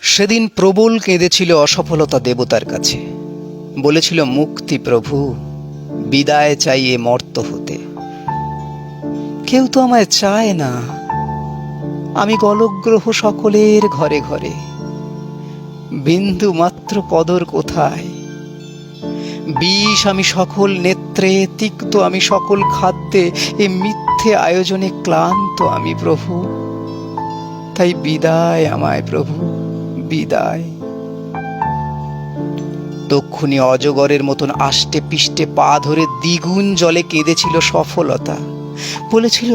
সেদিন প্রবল কেঁদেছিল অসফলতা দেবতার কাছে, বলেছিল মুক্তি প্রভু, বিদায় চাই এ মর্ত হতে। কেউ তো আমায় চায় না, আমি গলগ্রহ সকলের ঘরে ঘরে, বিন্দু মাত্র কদর কোথায়? বিষ আমি সকল নেত্রে, তিক্ত আমি সকল খাদ্যে, এ মিথ্যে আয়োজনে ক্লান্ত আমি প্রভু। তাই বিদায় আমায় প্রভু, বিদায়। তক্ষুনি অজগরের মতন আষ্টে পিষ্টে পা ধরে দ্বিগুণ জলে কেঁদেছিল সফলতা, বলেছিল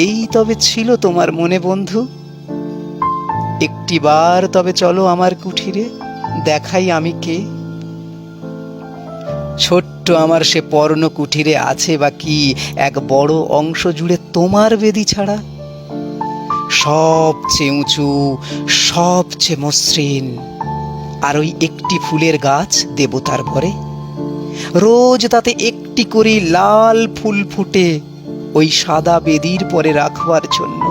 এই তবে ছিল তোমার মনে বন্ধু? একটিবার তবে চলো আমার কুঠিরে, দেখাই আমি কে। ছোট্ট আমার সে পর্ণ কুঠিরে আছে বা কি এক বড় অংশ জুড়ে তোমার বেদি ছাড়া? সবচেয়ে উঁচু, সবচেয়ে মসৃণ, আর ওই একটি ফুলের গাছ দেবতার ঘরে, রোজ তাতে একটি করে লাল ফুল ফুটে ওই সাদা বেদির পরে রাখবার জন্য।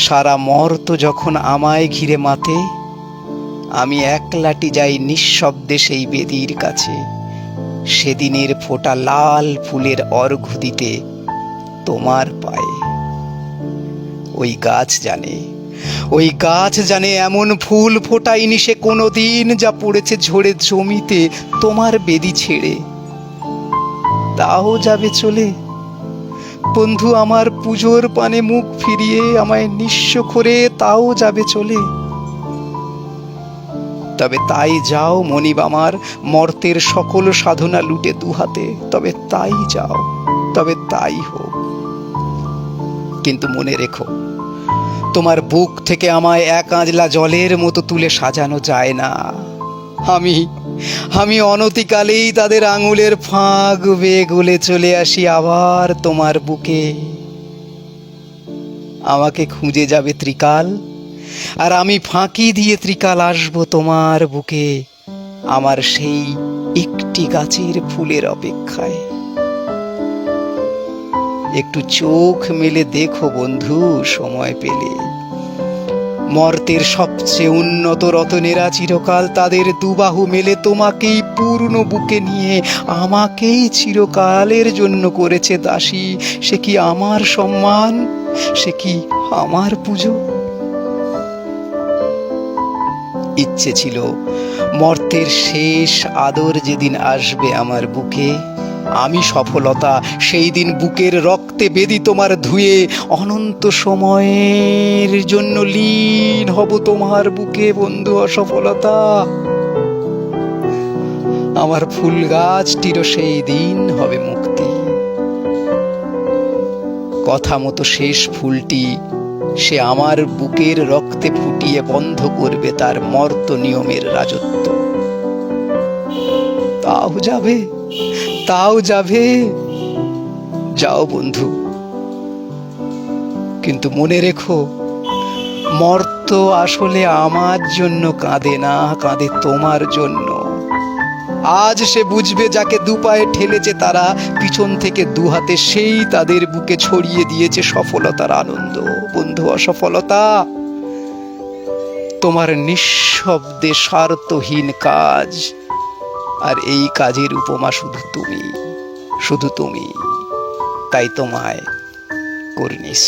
সারা মর্ত যখন আমায় ঘিরে মাতে, আমি একলাটি যাই নিঃশব্দে সেই বেদির কাছে, সেদিনের ফোটা লাল ফুলের অর্ঘ্য দিতে তোমার পায়ে। ওই গাছ জানে, ওই গাছ জানে এমন ফুল ফোটায়নি সে কোনোদিন, যা পড়েছে ঝরে জমিতে তোমার বেদি ছেড়ে। তাও যাবে চলে বন্ধু, আমার পুজোর পানে মুখ ফিরিয়ে আমায় নিঃস্ব করে তাও যাবে চলে। তবে তাই যাও মনিব আমার, মর্তের সকল সাধনা লুটে দুহাতে, তবে তাই যাও, তবে তাই হোক। কিন্তু মনে রেখো, তোমার বুক থেকে আমায় এক আঁজলা জলের মতো তুলে সাজানো যায় না। আমি অনতিকালেই তাদের আঙুলের ফাঁক বেয়ে গলে চলে আসি আবার তোমার বুকে। আমাকে খুঁজে যাবে ত্রিকাল, আর আমি ফাঁকি দিয়ে ত্রিকাল আসবো তোমার বুকে, আমার সেই একটি গাছের ফুলের অপেক্ষায়। একটু চোখ মেলে দেখো বন্ধু সময় পেলে, মর্তের সবচেয়ে উন্নত রতনেরা চিরকাল তাদের দুবাহু মেলে তোমাকেই পূর্ণ বুকে নিয়ে আমাকেই চিরকালের জন্য করেছে দাসী। সে কি আমার সম্মান, সে কি আমার পুজো? ইচ্ছে ছিল মর্তের শেষ আদর যেদিন আসবে আমার বুকে, আমি সফলতা সেই দিন বুকের রক্তে বেদি তোমার ধুয়ে অনন্ত সময়ের জন্য লীন হব তোমার বুকে বন্ধু অসফলতা। আমার ফুল গাছটিরও সেই দিন হবে মুক্তি। কথা মতো শেষ ফুলটি সে আমার বুকের রক্তে ফুটিয়ে বন্ধ করবে তার মর্ত নিয়মের রাজত্ব। তাও যাবে, তাও যাবে, যাও বন্ধু। কিন্তু মনে রেখো, মর্ত আসলে আমার জন্য কাঁদে না, কাঁদে তোমার জন্য। আজ সে বুঝবে যাকে দুপায়ে ঠেলেছে তারা, পিছন থেকে দুহাতে সেই তাদের বুকে ছড়িয়ে দিয়েছে সফলতার আনন্দ। বন্ধু অসফলতা, তোমার নিঃশব্দে স্বার্থহীন কাজ, আর এই কাজের উপমা শুধু তুমি, শুধু তুমি। তাই তোমায় কর্নিশ।